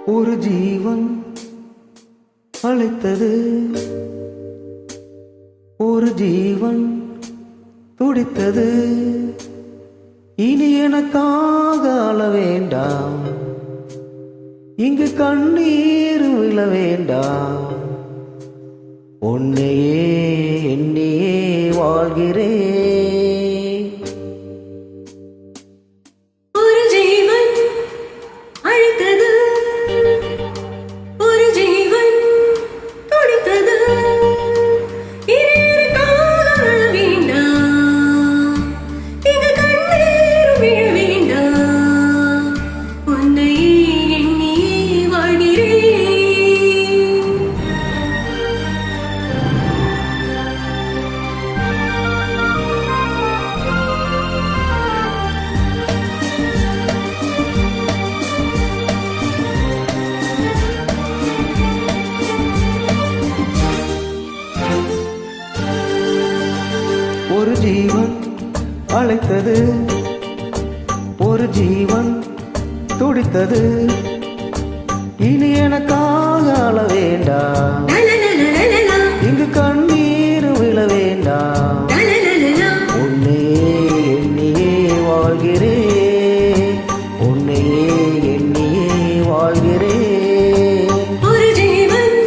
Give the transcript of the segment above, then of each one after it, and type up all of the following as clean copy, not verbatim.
ஒரு ஜீவன் அழைத்தது, ஒரு ஜீவன் துடித்தது. இனி எனக்காக அழ வேண்டாம், இங்கு கண்ணீர் விழ வேண்டாம். உன்னையே எண்ணியே வாழ்கிறேன். ஒரு ஜீவன் அழைத்தது, ஒரு ஜீவன் துடித்தது. இனி எனக்காக அழ வேண்டாம், இங்கு கண்ணீர் விழ வேண்டாம். உன்னையே எண்ணியே வாழ்கிறேன், உன்னையே எண்ணியே வாழ்கிறேன். ஒரு ஜீவன்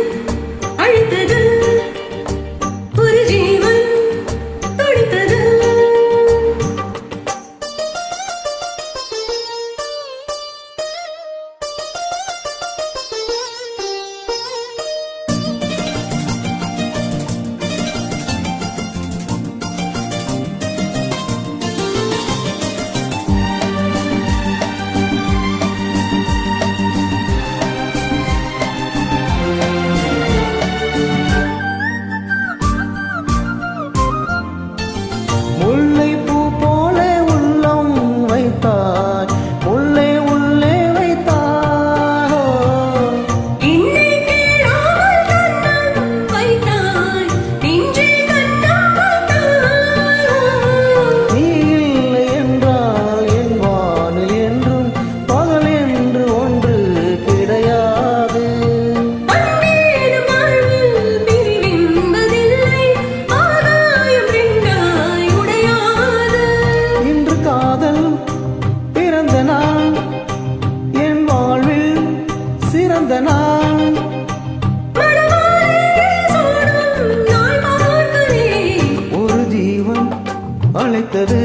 அழைத்தது,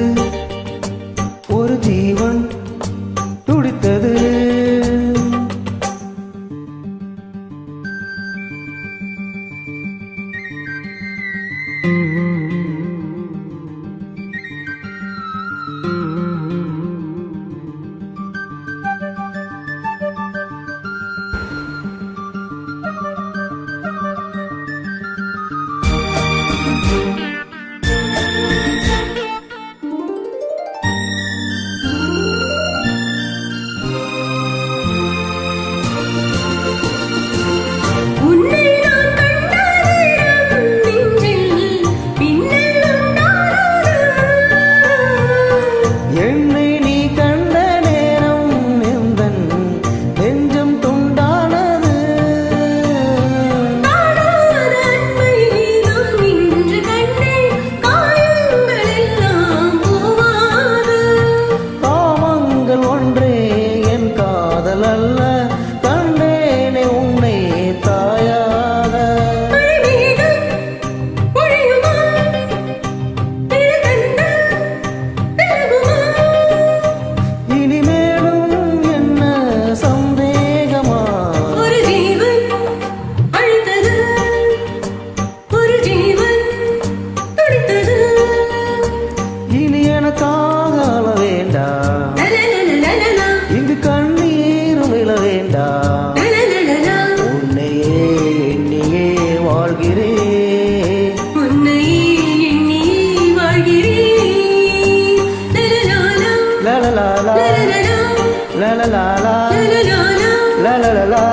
ஒரு ஜீவன் துடித்தது. இங்கு கண்ணீர் விழ வேண்டாம். உன்னையே எண்ணியே வாழ்கிறேன், உன்னையே எண்ணியே வாழ்கிறேன். லலலாலா லலலாலா லலலாலா லலலாலா.